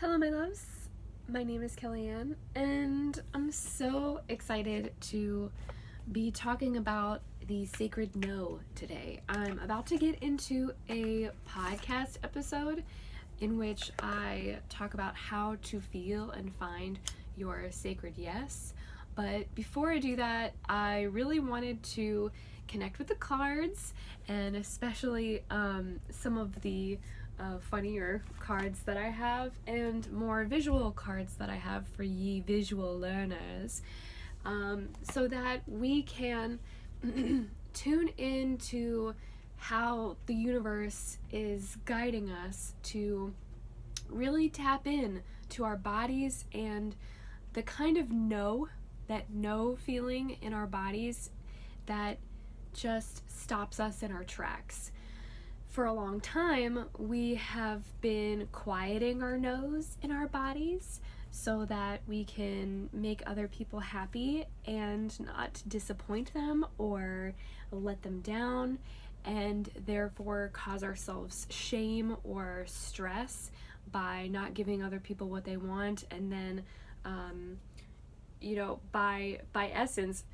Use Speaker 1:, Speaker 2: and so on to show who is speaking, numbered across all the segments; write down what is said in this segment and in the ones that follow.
Speaker 1: Hello, my loves. My name is Kellyanne, and I'm so excited to be talking about the sacred no today. I'm about to get into a podcast episode in which I talk about how to feel and find your sacred yes. But before I do that, I really wanted to connect with the cards, and especially some of the funnier cards that I have and more visual cards that I have for ye visual learners, so that we can tune into how the universe is guiding us to really tap in to our bodies and the kind of that no feeling in our bodies that just stops us in our tracks. For a long time, we have been quieting our no's in our bodies so that we can make other people happy and not disappoint them or let them down, and therefore cause ourselves shame or stress by not giving other people what they want, and then by essence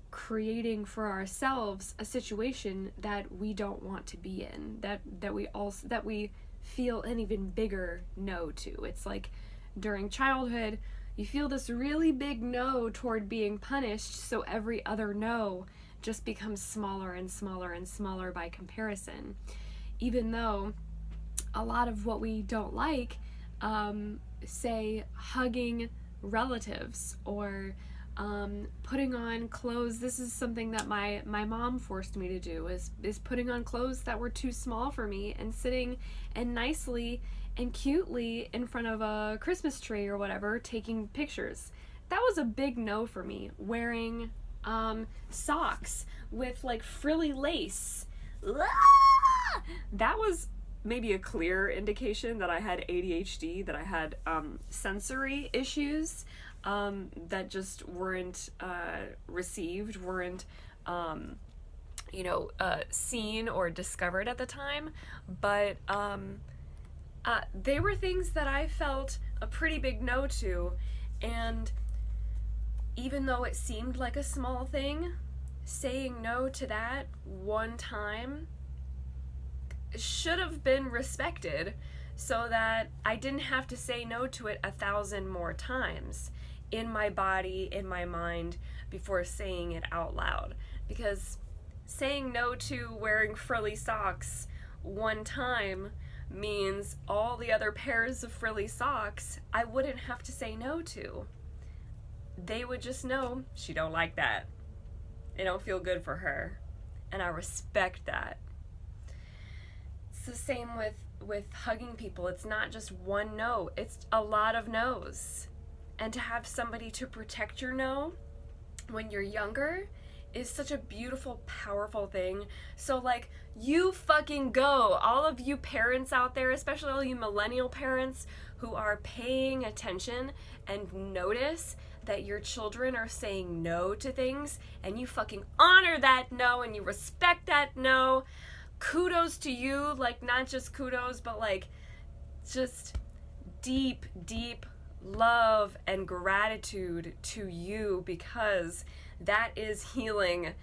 Speaker 1: creating for ourselves a situation that we don't want to be in, that we feel an even bigger no to. It's like during childhood, you feel this really big no toward being punished, so every other no just becomes smaller and smaller and smaller by comparison. Even though a lot of what we don't like, say hugging relatives or putting on clothes. This is something that my mom forced me to do, is putting on clothes that were too small for me and sitting and nicely and cutely in front of a Christmas tree or whatever, taking pictures. That was a big no for me. Wearing socks with like frilly lace. That was maybe a clear indication that I had ADHD, that I had sensory issues that just weren't received, weren't seen or discovered at the time. But they were things that I felt a pretty big no to, and even though it seemed like a small thing, saying no to that one time should have been respected, so that I didn't have to say no to it 1,000 more times in my body, in my mind, before saying it out loud. Because saying no to wearing frilly socks one time means all the other pairs of frilly socks I wouldn't have to say no to. They would just know she don't like that. It don't feel good for her. And I respect that. It's the same with hugging people. It's not just one no, it's a lot of no's. And to have somebody to protect your no when you're younger is such a beautiful, powerful thing. So like, you fucking go. All of you parents out there, especially all you millennial parents who are paying attention and notice that your children are saying no to things, and you fucking honor that no and you respect that no. Kudos to you. Like, not just kudos, but like just deep, deep love and gratitude to you, because that is healing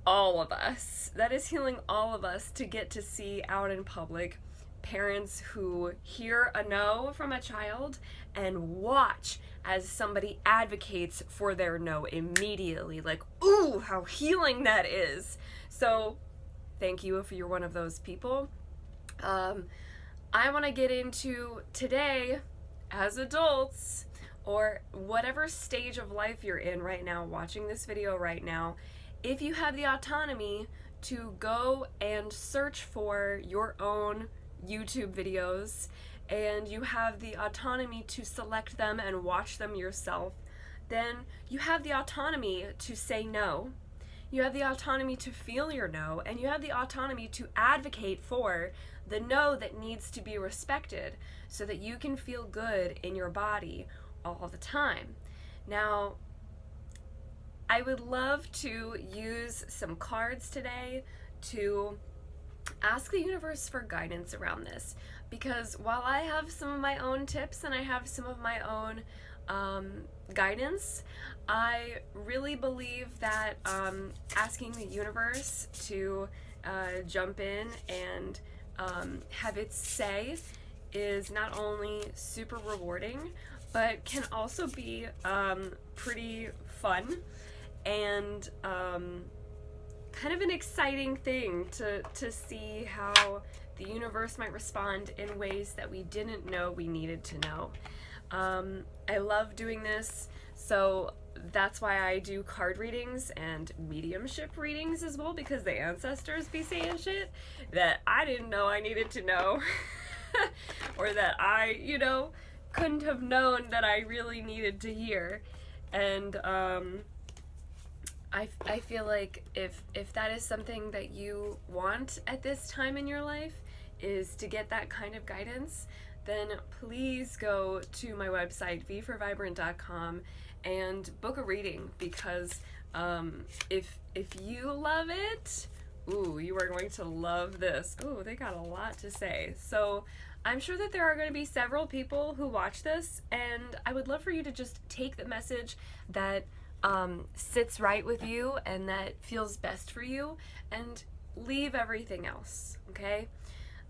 Speaker 1: all of us. That is healing all of us to get to see out in public parents who hear a no from a child and watch as somebody advocates for their no immediately. Like, ooh, how healing that is. So thank you if you're one of those people. I want to get into today, as adults, or whatever stage of life you're in right now, watching this video right now, if you have the autonomy to go and search for your own YouTube videos, and you have the autonomy to select them and watch them yourself, then you have the autonomy to say no. You have the autonomy to feel your no, and you have the autonomy to advocate for the no that needs to be respected, so that you can feel good in your body all the time. Now, I would love to use some cards today to ask the universe for guidance around this, because while I have some of my own tips and I have some of my own guidance, I really believe that asking the universe to jump in and have its say is not only super rewarding, but can also be pretty fun and kind of an exciting thing to see how the universe might respond in ways that we didn't know we needed to know. I love doing this, so that's why I do card readings and mediumship readings as well, because the ancestors be saying shit that I didn't know I needed to know. Or that I, couldn't have known that I really needed to hear. And I feel like if that is something that you want at this time in your life, is to get that kind of guidance, then please go to my website, vforvibrant.com, and book a reading, because if you love it, you are going to love this. They got a lot to say. So I'm sure that there are going to be several people who watch this, and I would love for you to just take the message that sits right with you and that feels best for you, and leave everything else, okay?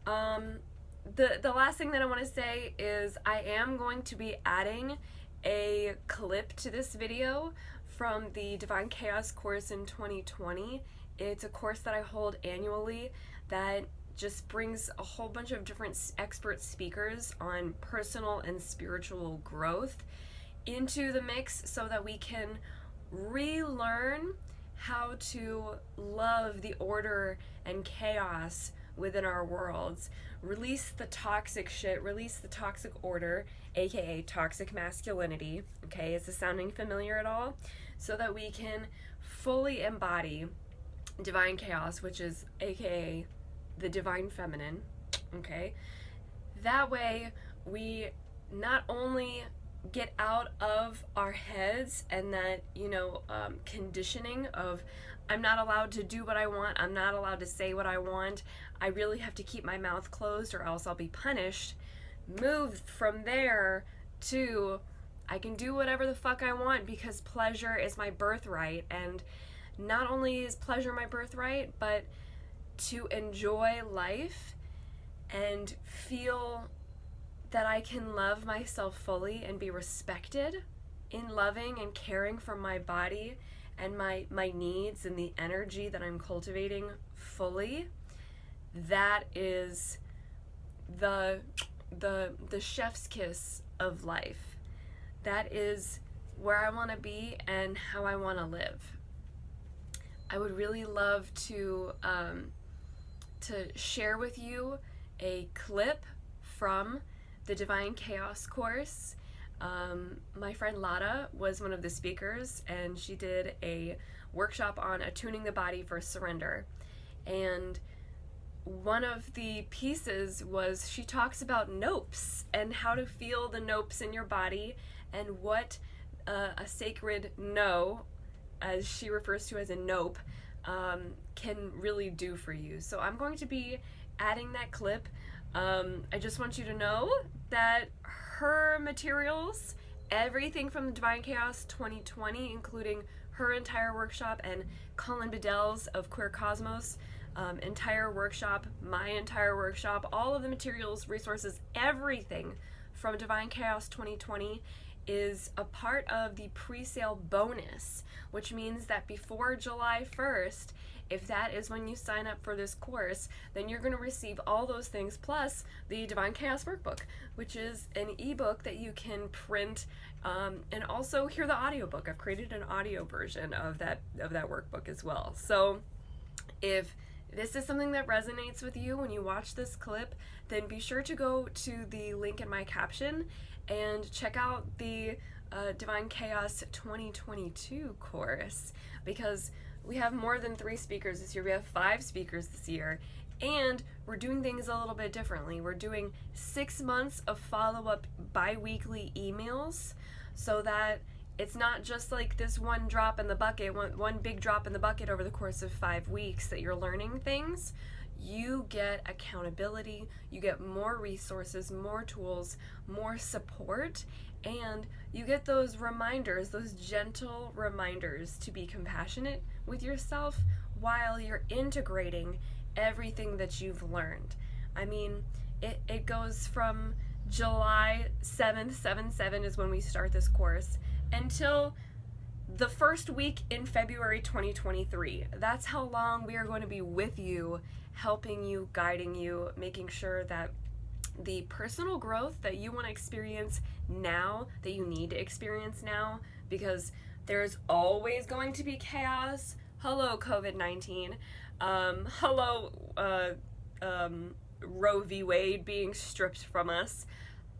Speaker 1: The last thing that I want to say is I am going to be adding a clip to this video from the Divine Chaos course in 2020. It's a course that I hold annually that just brings a whole bunch of different expert speakers on personal and spiritual growth into the mix, so that we can relearn how to love the order and chaos within our worlds, release the toxic shit, release the toxic order, aka toxic masculinity. Okay, is this sounding familiar at all? So that we can fully embody divine chaos, which is aka the divine feminine. Okay, that way we not only get out of our heads and that conditioning of I'm not allowed to do what I want, I'm not allowed to say what I want, I really have to keep my mouth closed or else I'll be punished. Move from there to I can do whatever the fuck I want because pleasure is my birthright. And not only is pleasure my birthright, but to enjoy life and feel that I can love myself fully and be respected in loving and caring for my body and my needs and the energy that I'm cultivating fully. That is the chef's kiss of life. That is where I want to be and how I want to live. I would really love to share with you a clip from the Divine Chaos course. My friend Lara was one of the speakers, and she did a workshop on attuning the body for surrender. And one of the pieces was she talks about nopes and how to feel the nopes in your body and what a sacred no, as she refers to as a nope, can really do for you. So I'm going to be adding that clip. I just want you to know that her materials, everything from the Divine Chaos 2020, including her entire workshop and Colin Bedell's of Queer Cosmos entire workshop, my entire workshop, all of the materials, resources, everything from Divine Chaos 2020 is a part of the pre-sale bonus, which means that before July 1st, if that is when you sign up for this course, then you're going to receive all those things plus the Divine Chaos Workbook, which is an ebook that you can print and also hear the audiobook. I've created an audio version of that workbook as well. So if this is something that resonates with you when you watch this clip, then be sure to go to the link in my caption and check out the Divine Chaos 2022 course, because we have more than 3 speakers this year. We have 5 speakers this year, and we're doing things a little bit differently. We're doing 6 months of follow-up bi-weekly emails, so that it's not just like this one drop in the bucket, one big drop in the bucket over the course of 5 weeks that you're learning things. you get accountability, you get more resources, more tools, more support, and you get those reminders, those gentle reminders to be compassionate with yourself while you're integrating everything that you've learned. I mean, it goes from July 7th, 7/7 is when we start this course, until the first week in February 2023. That's how long we are going to be with you, helping you, guiding you, making sure that the personal growth that you want to experience now, that you need to experience now, because there's always going to be chaos. Hello, COVID-19. Hello, Roe v. Wade being stripped from us.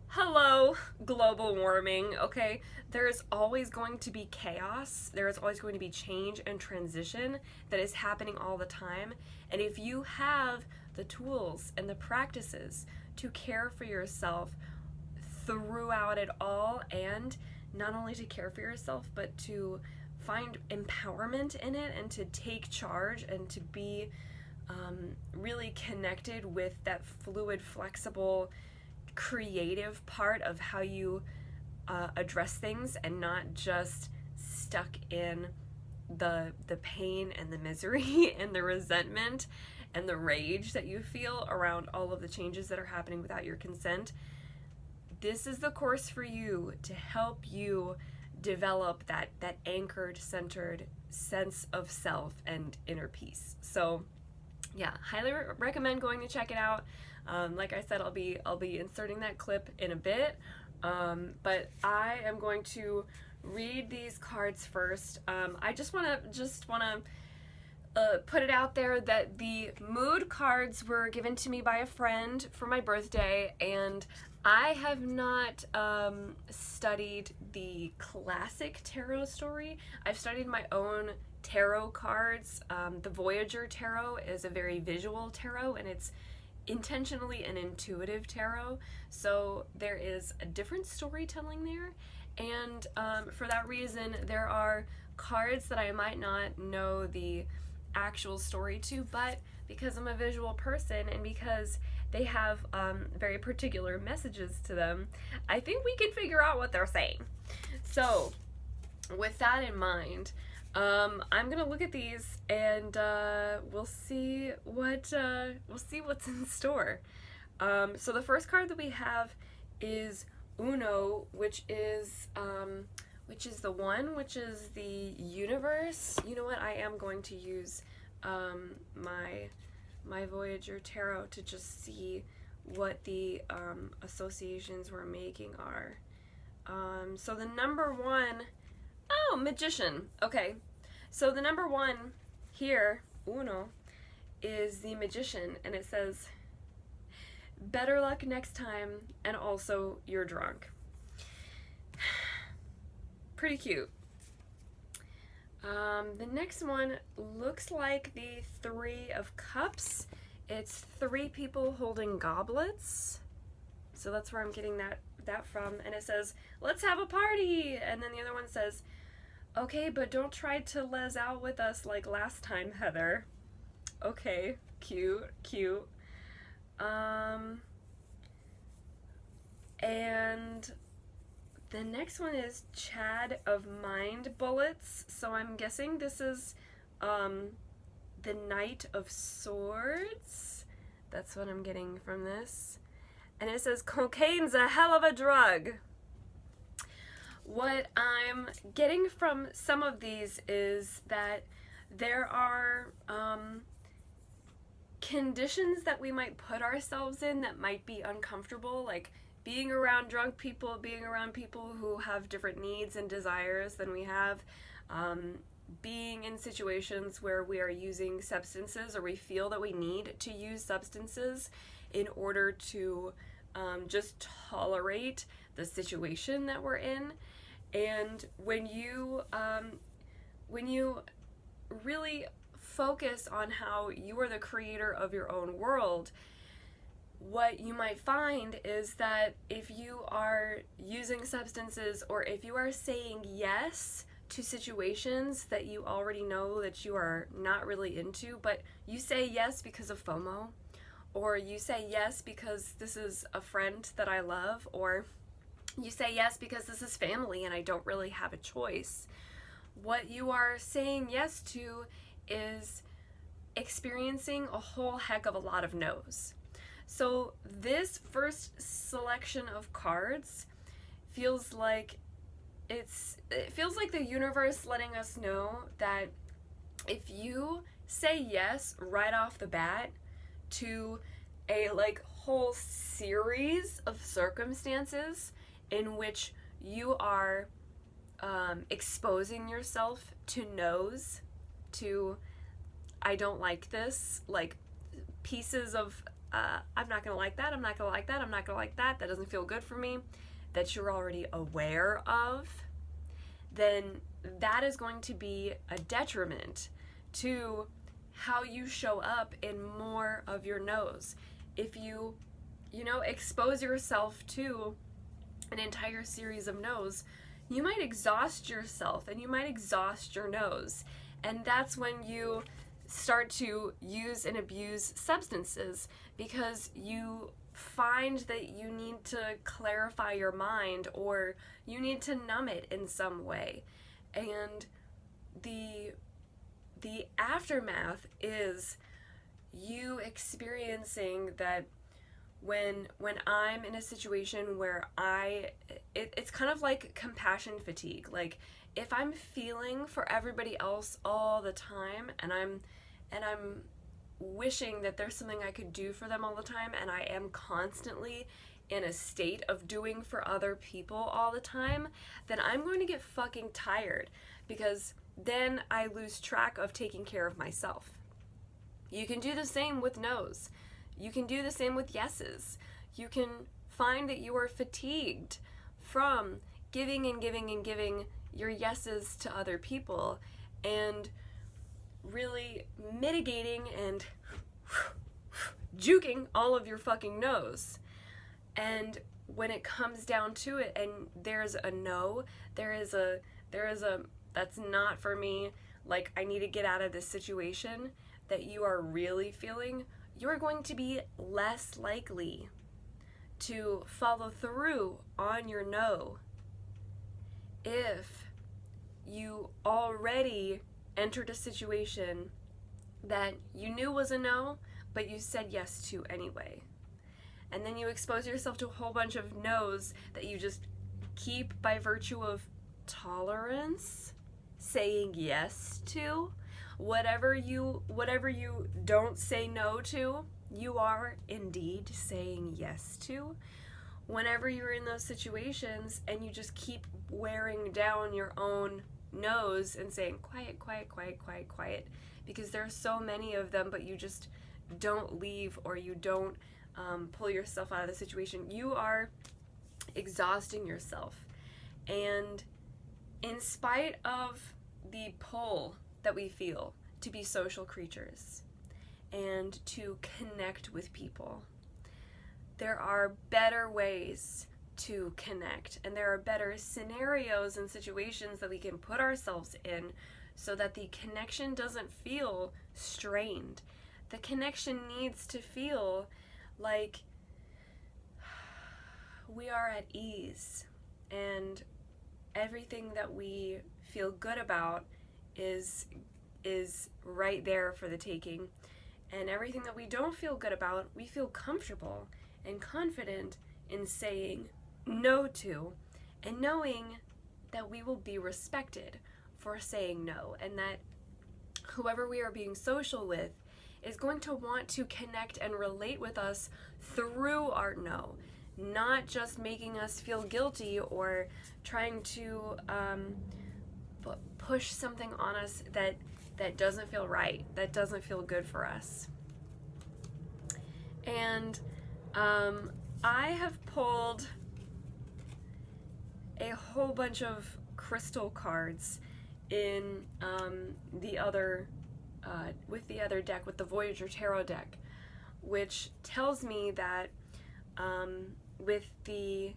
Speaker 1: Hello, global warming, okay? There is always going to be chaos. There is always going to be change and transition that is happening all the time. And if you have the tools and the practices to care for yourself throughout it all, and not only to care for yourself, but to find empowerment in it and to take charge and to be really connected with that fluid, flexible, creative part of how you address things, and not just stuck in the pain and the misery and the resentment and the rage that you feel around all of the changes that are happening without your consent. This is the course for you to help you develop that anchored, centered sense of self and inner peace. So yeah, highly recommend going to check it out. Like I said, I'll be inserting that clip in a bit, but I am going to read these cards first. I just want to put it out there that the mood cards were given to me by a friend for my birthday, and I have not studied the classic tarot story. I've studied my own tarot cards. The Voyager tarot is a very visual tarot, and it's intentionally an intuitive tarot, so there is a different storytelling there, and for that reason there are cards that I might not know the actual story to, but because I'm a visual person and because they have very particular messages to them, I think we can figure out what they're saying. So with that in mind, I'm gonna look at these, and we'll see what's in store. So the first card that we have is Uno, which is the one, which is the universe. You know what? I am going to use my Voyager tarot to just see what the associations we're making are. So the number one. Oh, magician. Okay, so the number one here, Uno, is the magician, and it says, better luck next time, and also you're drunk. Pretty cute. The next one looks like the Three of Cups. It's three people holding goblets. So that's where I'm getting that from. And it says, let's have a party. And then the other one says, okay, but don't try to les out with us like last time, Heather. Okay, cute. And the next one is Chad of Mind Bullets. So I'm guessing this is the Knight of Swords. That's what I'm getting from this. And it says cocaine's a hell of a drug. What I'm getting from some of these is that there are conditions that we might put ourselves in that might be uncomfortable, like being around drunk people, being around people who have different needs and desires than we have, being in situations where we are using substances, or we feel that we need to use substances in order to just tolerate the situation that we're in. And when you really focus on how you are the creator of your own world, what you might find is that if you are using substances, or if you are saying yes to situations that you already know that you are not really into, but you say yes because of FOMO, or you say yes because this is a friend that I love, or you say yes because this is family and I don't really have a choice. What you are saying yes to is experiencing a whole heck of a lot of no's. So this first selection of cards feels like it feels like the universe letting us know that if you say yes right off the bat to a like whole series of circumstances in which you are exposing yourself to no's, to I don't like this, like pieces of I'm not gonna like that, I'm not gonna like that, I'm not gonna like that, that doesn't feel good for me, that you're already aware of, then that is going to be a detriment to how you show up in more of your no's. If you expose yourself to an entire series of no's, you might exhaust yourself and you might exhaust your no's. And that's when you start to use and abuse substances, because you find that you need to clarify your mind, or you need to numb it in some way. And the aftermath is you experiencing that when I'm in a situation where it's kind of like compassion fatigue. Like if I'm feeling for everybody else all the time, and I'm wishing that there's something I could do for them all the time, and I am constantly in a state of doing for other people all the time, then I'm going to get fucking tired, because then I lose track of taking care of myself. You can do the same with no's. You can do the same with yeses. You can find that you are fatigued from giving and giving and giving your yeses to other people, and really mitigating and juking all of your fucking no's. And when it comes down to it, and there's a no, there is a that's not for me, like I need to get out of this situation, that you are really feeling, you're going to be less likely to follow through on your no if you already entered a situation that you knew was a no, but you said yes to anyway. And then you expose yourself to a whole bunch of no's that you just keep by virtue of tolerance, saying yes to. Whatever you don't say no to, you are indeed saying yes to. Whenever you're in those situations and you just keep wearing down your own no's and saying quiet, quiet, quiet, quiet, quiet, because there are so many of them, but you just don't leave, or you don't pull yourself out of the situation, you are exhausting yourself. And in spite of the pull that we feel to be social creatures and to connect with people, there are better ways to connect, and there are better scenarios and situations that we can put ourselves in so that the connection doesn't feel strained. The connection needs to feel like we are at ease, and everything that we feel good about is right there for the taking, and everything that we don't feel good about, we feel comfortable and confident in saying no to, and knowing that we will be respected for saying no, and that whoever we are being social with is going to want to connect and relate with us through our no, not just making us feel guilty or trying to push something on us that doesn't feel right, that doesn't feel good for us. And I have pulled a whole bunch of crystal cards in the other deck, with the Voyager Tarot deck, which tells me that with the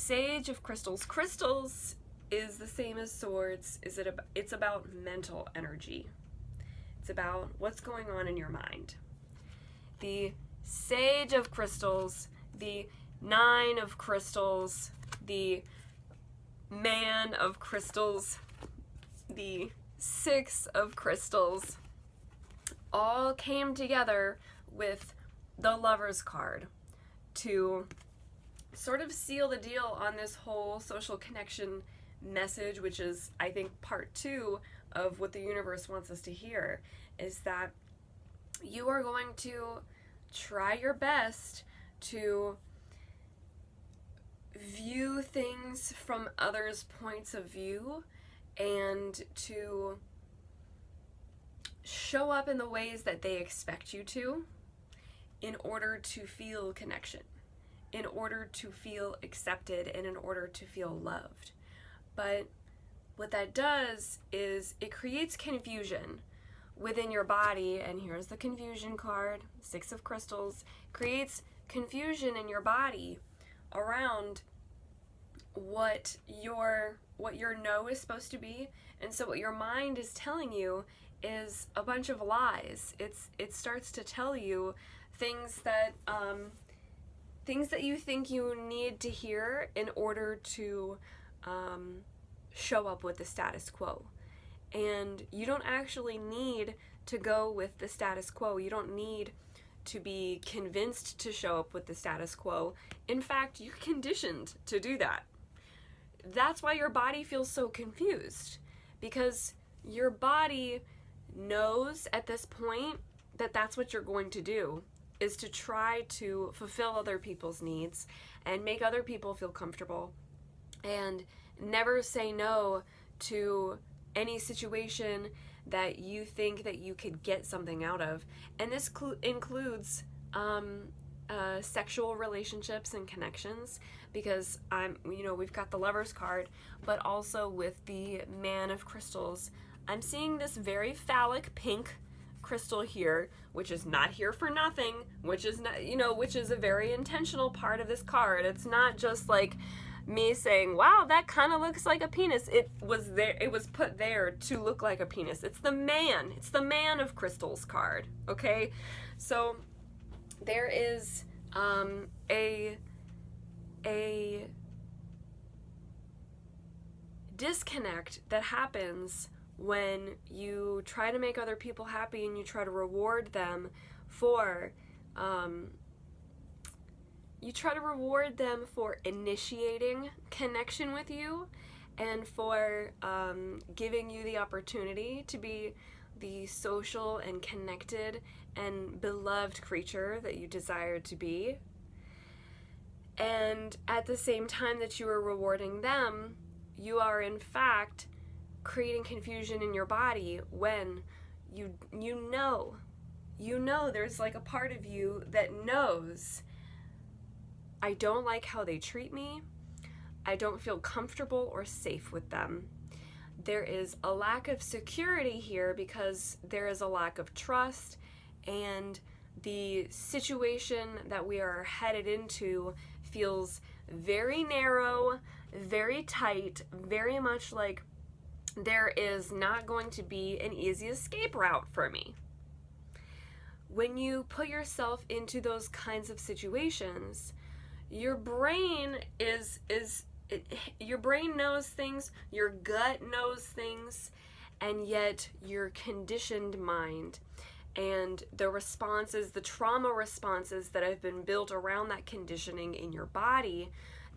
Speaker 1: Sage of Crystals. Crystals is the same as swords. It's about mental energy. It's about what's going on in your mind. The Sage of Crystals, the Nine of Crystals, the Man of Crystals, the Six of Crystals, all came together with the Lover's card to sort of seal the deal on this whole social connection message, which is, I think, part 2 of what the universe wants us to hear, is that you are going to try your best to view things from others' points of view and to show up in the ways that they expect you to in order to feel connection, in order to feel accepted, and in order to feel loved. But what that does is it creates confusion within your body, and here's the confusion card, Six of Crystals, creates confusion in your body around what your no is supposed to be. And so what your mind is telling you is a bunch of lies. It starts to tell you things that you think you need to hear in order to show up with the status quo. And you don't actually need to go with the status quo. You don't need to be convinced to show up with the status quo. In fact, you're conditioned to do that. That's why your body feels so confused, because your body knows at this point that that's what you're going to do, is to try to fulfill other people's needs and make other people feel comfortable and never say no to any situation that you think that you could get something out of. And this includes sexual relationships and connections, because we've got the Lover's card, but also with the Man of Crystals, I'm seeing this very phallic pink crystal here, which is not here for nothing, which is not, which is a very intentional part of this card. It's not just like me saying, wow, that kind of looks like a penis. It was put there to look like a penis. It's the Man of Crystals card, okay? So there is a disconnect that happens when you try to make other people happy and you try to reward them for initiating connection with you and for giving you the opportunity to be the social and connected and beloved creature that you desire to be. And at the same time that you are rewarding them, you are in fact creating confusion in your body when you know there's like a part of you that knows, I don't like how they treat me. I don't feel comfortable or safe with them. There is a lack of security here because there is a lack of trust, and the situation that we are headed into feels very narrow, very tight, very much like there is not going to be an easy escape route for me. When you put yourself into those kinds of situations, your brain your brain knows things, your gut knows things, and yet your conditioned mind and the responses, the trauma responses that have been built around that conditioning in your body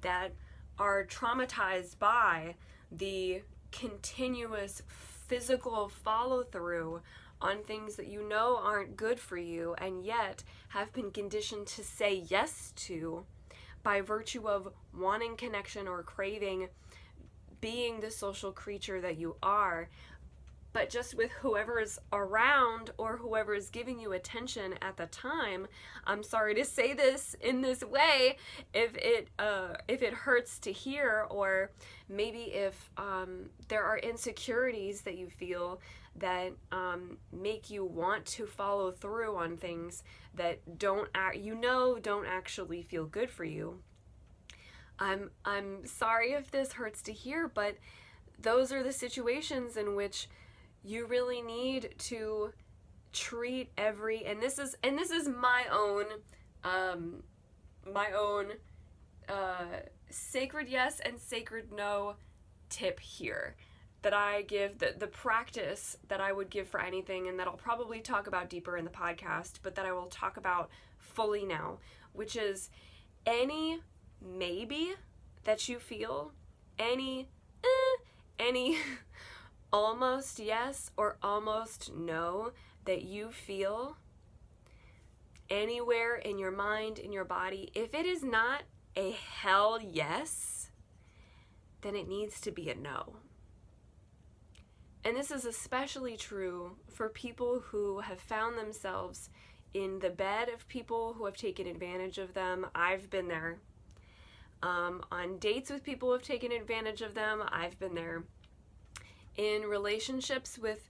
Speaker 1: that are traumatized by the continuous physical follow-through on things that you know aren't good for you and yet have been conditioned to say yes to by virtue of wanting connection or craving being the social creature that you are, but just with whoever's around or whoever is giving you attention at the time. I'm sorry to say this in this way, if it hurts to hear, or maybe if there are insecurities that you feel that make you want to follow through on things that don't actually feel good for you. I'm sorry if this hurts to hear, but those are the situations in which you really need to treat every, and this is my own my own sacred yes and sacred no tip here that I give, the practice that I would give for anything, and that I'll probably talk about deeper in the podcast, but that I will talk about fully now, which is any maybe that you feel, any any almost yes or almost no that you feel anywhere in your mind, in your body, if it is not a hell yes, then it needs to be a no. And this is especially true for people who have found themselves in the bed of people who have taken advantage of them. I've been there. On dates with people who have taken advantage of them. I've been there. In relationships with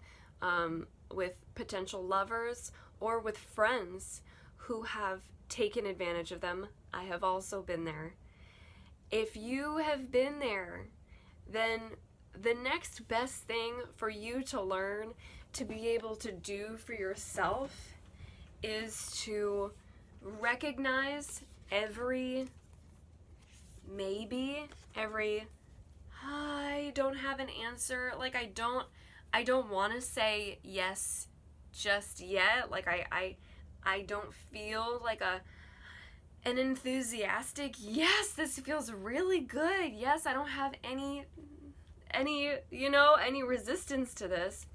Speaker 1: potential lovers or with friends who have taken advantage of them. I have also been there. If you have been there, then the next best thing for you to learn to be able to do for yourself is to recognize every maybe, every I don't have an answer, like I don't want to say yes just yet, like I don't feel like an enthusiastic yes, this feels really good, yes, I don't have any resistance to this.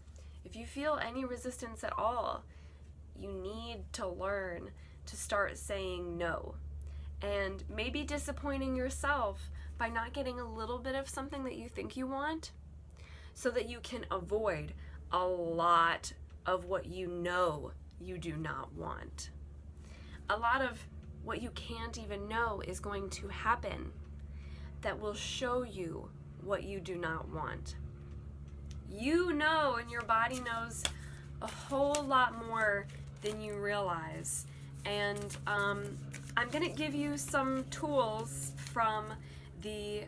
Speaker 1: If you feel any resistance at all, you need to learn to start saying no, and maybe disappointing yourself by not getting a little bit of something that you think you want, so that you can avoid a lot of what you know you do not want. A lot of what you can't even know is going to happen that will show you what you do not want. You know, and your body knows a whole lot more than you realize. And I'm going to give you some tools from the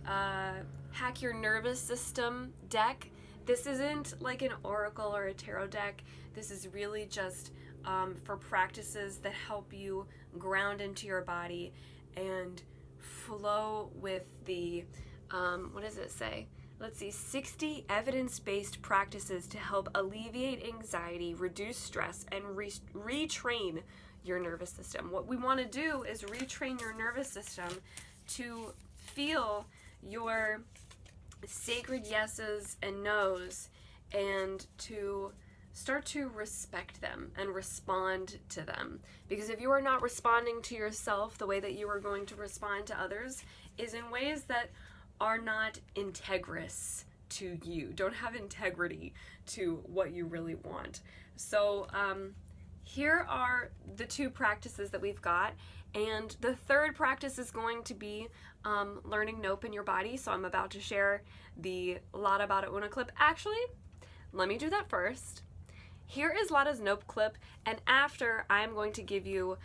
Speaker 1: Hack Your Nervous System deck. This isn't like an oracle or a tarot deck. This is really just for practices that help you ground into your body and flow with the, what does it say? Let's see, 60 evidence-based practices to help alleviate anxiety, reduce stress, and retrain your nervous system. What we want to do is retrain your nervous system to feel your sacred yeses and nos, and to start to respect them and respond to them. Because if you are not responding to yourself the way that you are going to respond to others is in ways that are not integrous to you, don't have integrity to what you really want. So here are the two practices that we've got, and the third practice is going to be learning Nope in your body. So I'm about to share the Lara About It Una clip. Actually, let me do that first. Here is Lara's Nope clip, and after I'm going to give you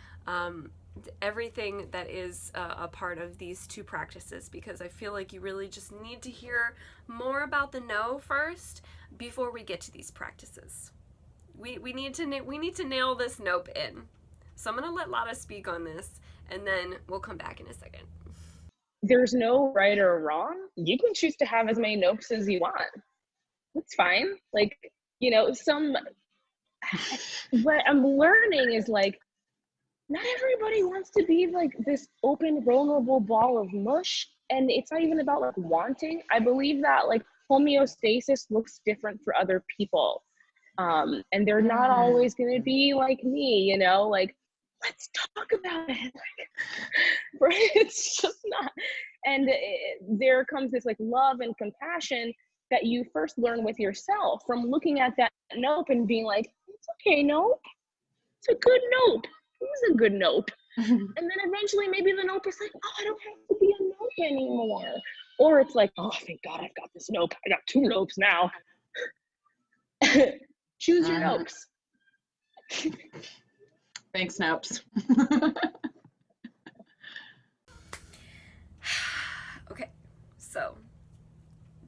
Speaker 1: everything that is a part of these two practices, because I feel like you really just need to hear more about the no first before we get to these practices. We need to nail this nope in. So I'm gonna let Lara speak on this, and then we'll come back in a second.
Speaker 2: There's no right or wrong. You can choose to have as many nopes as you want. That's fine. Like, what I'm learning is like, not everybody wants to be like this open, vulnerable ball of mush. And it's not even about like wanting. I believe that like homeostasis looks different for other people. And they're not always going to be like me, like, let's talk about it. Like, it's just not. And there comes this like love and compassion that you first learn with yourself from looking at that nope and being like, it's okay, nope. It's a good nope. It was a good nope. And then eventually maybe the nope is like, oh, I don't have to be a nope anymore. Or it's like, oh, thank God I've got this nope. I got 2 nopes now. Choose your nopes.
Speaker 3: Thanks, nopes.
Speaker 1: So,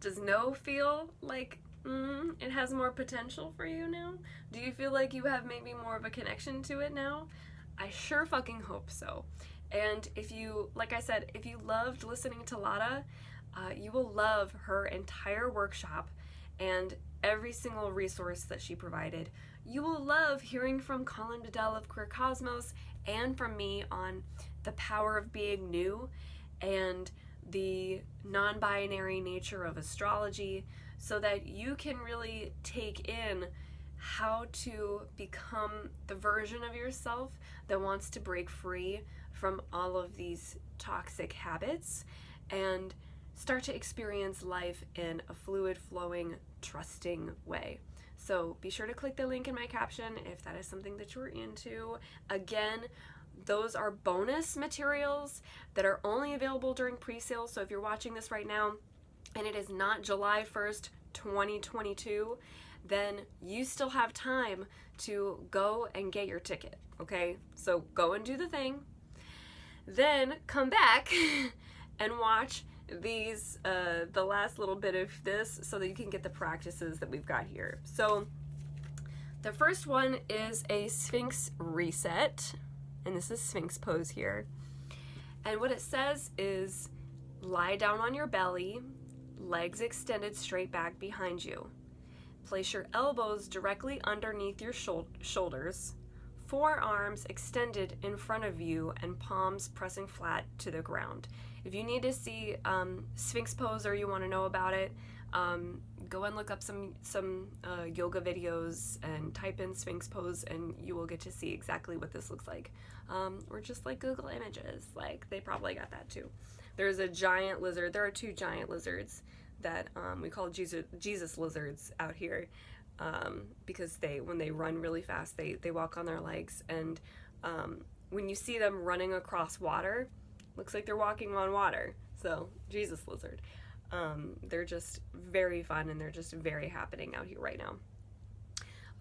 Speaker 1: does no feel like it has more potential for you now? Do you feel like you have maybe more of a connection to it now? I sure fucking hope so. And if you, like I said, if you loved listening to Lara, you will love her entire workshop and every single resource that she provided. You will love hearing from Colin Bedell of Queer Cosmos and from me on the power of being new and the non-binary nature of astrology, so that you can really take in how to become the version of yourself that wants to break free from all of these toxic habits and start to experience life in a fluid, flowing, trusting way. So be sure to click the link in my caption if that is something that you're into. Again, those are bonus materials that are only available during pre-sale. So if you're watching this right now and it is not July 1st, 2022, then you still have time to go and get your ticket, okay? So go and do the thing. Then come back and watch these, the last little bit of this so that you can get the practices that we've got here. So the first one is a Sphinx reset, and this is Sphinx Pose here. And what it says is lie down on your belly, legs extended straight back behind you. Place your elbows directly underneath your shoulders, forearms extended in front of you and palms pressing flat to the ground. If you need to see Sphinx Pose or you want to know about it, go and look up some yoga videos and type in Sphinx Pose and you will get to see exactly what this looks like. Or just like Google Images, like they probably got that too. There's a giant lizard. There are two giant lizards that we call Jesus lizards out here, because when they run really fast, they walk on their legs, and when you see them running across water, looks like they're walking on water. So Jesus lizard. They're just very fun and they're just very happening out here right now.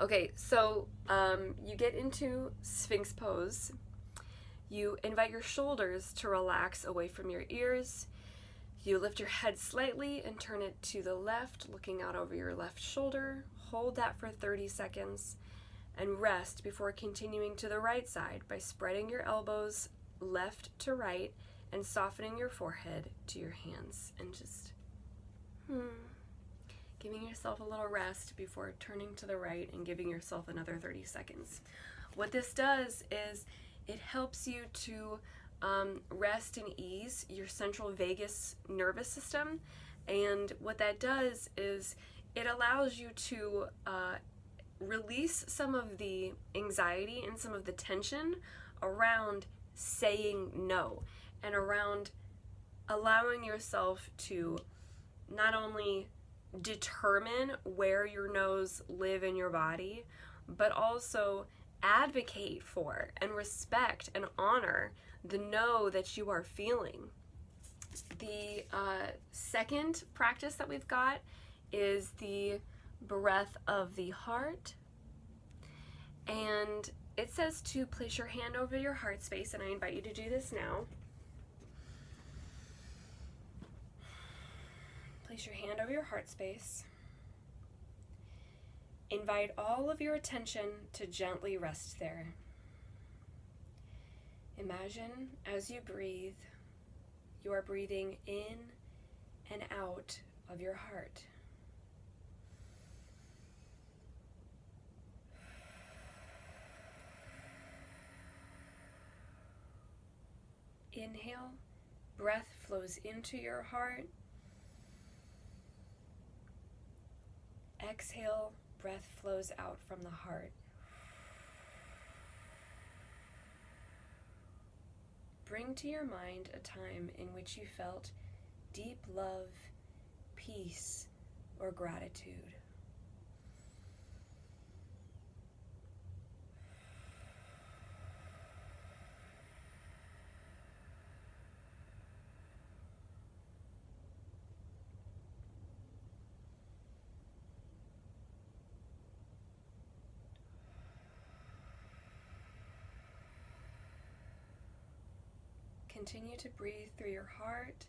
Speaker 1: Okay, so you get into Sphinx Pose. You invite your shoulders to relax away from your ears. You lift your head slightly and turn it to the left, looking out over your left shoulder. Hold that for 30 seconds and rest before continuing to the right side by spreading your elbows left to right and softening your forehead to your hands and just giving yourself a little rest before turning to the right and giving yourself another 30 seconds. What this does is it helps you to rest and ease your central vagus nervous system, and what that does is it allows you to release some of the anxiety and some of the tension around saying no, and around allowing yourself to not only determine where your no's live in your body, but also advocate for and respect and honor the no that you are feeling. The second practice that we've got is the breath of the heart, and it says to place your hand over your heart space, and I invite you to do this now. Place your hand over your heart space. Invite all of your attention to gently rest there. Imagine as you breathe, you are breathing in and out of your heart. Inhale, breath flows into your heart. Exhale, breath flows out from the heart. Bring to your mind a time in which you felt deep love, peace, or gratitude. Continue to breathe through your heart,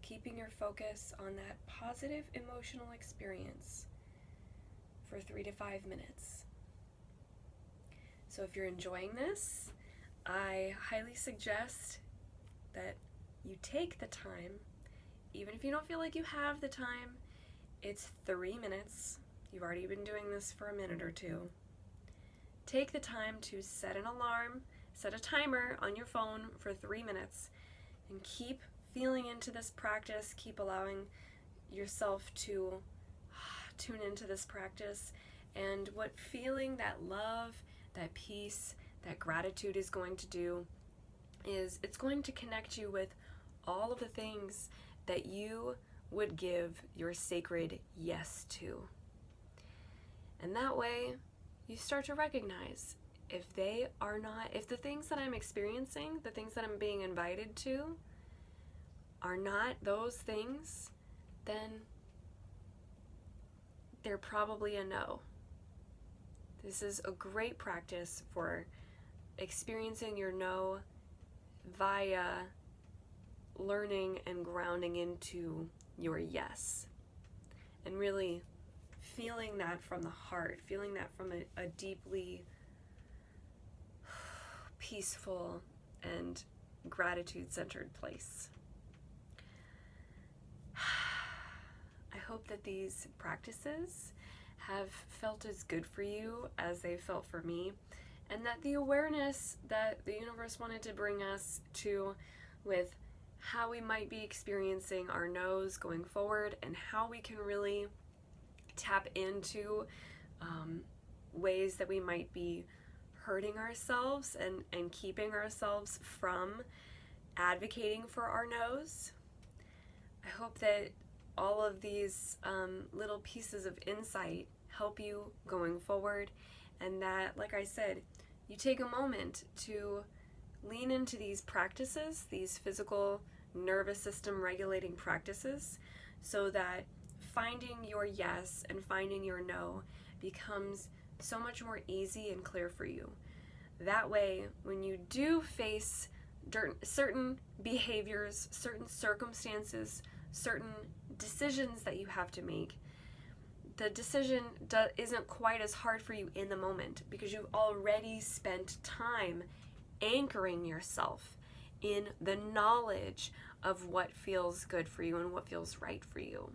Speaker 1: keeping your focus on that positive emotional experience for 3 to 5 minutes. So if you're enjoying this, I highly suggest that you take the time, even if you don't feel like you have the time. It's 3 minutes. You've already been doing this for a minute or two. Take the time to set an alarm, set a timer on your phone for 3 minutes, and keep feeling into this practice. Keep allowing yourself to tune into this practice, and what feeling that love, that peace, that gratitude is going to do is it's going to connect you with all of the things that you would give your sacred yes to. And that way, you start to recognize if the things that I'm experiencing, the things that I'm being invited to, are not those things, then they're probably a no. This is a great practice for experiencing your no via learning and grounding into your yes. And really feeling that from the heart, feeling that from a deeply peaceful and gratitude-centered place. I hope that these practices have felt as good for you as they felt for me, and that the awareness that the universe wanted to bring us to with how we might be experiencing our no's going forward, and how we can really tap into ways that we might be hurting ourselves and keeping ourselves from advocating for our no's. I hope that all of these little pieces of insight help you going forward, and that, like I said, you take a moment to lean into these practices, these physical nervous system regulating practices, so that finding your yes and finding your no becomes so much more easy and clear for you. That way, when you do face certain behaviors, certain circumstances, certain decisions that you have to make, the decision isn't quite as hard for you in the moment, because you've already spent time anchoring yourself in the knowledge of what feels good for you and what feels right for you.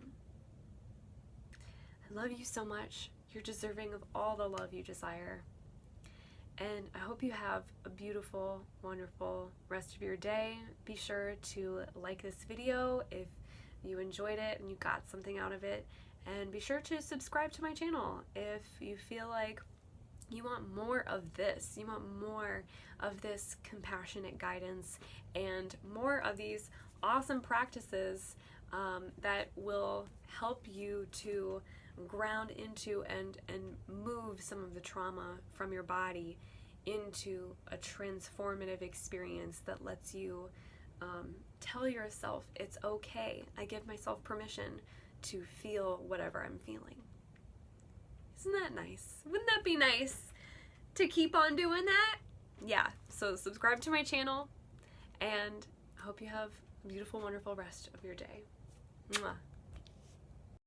Speaker 1: I love you so much. You're deserving of all the love you desire. And I hope you have a beautiful, wonderful rest of your day. Be sure to like this video if you enjoyed it and you got something out of it. And be sure to subscribe to my channel if you feel like you want more of this. You want more of this compassionate guidance and more of these awesome practices that will help you to ground into and move some of the trauma from your body into a transformative experience that lets you tell yourself it's okay. I give myself permission to feel whatever I'm feeling. Isn't that nice? Wouldn't that be nice to keep on doing that? Yeah, so subscribe to my channel, and I hope you have a beautiful, wonderful rest of your day. Mwah.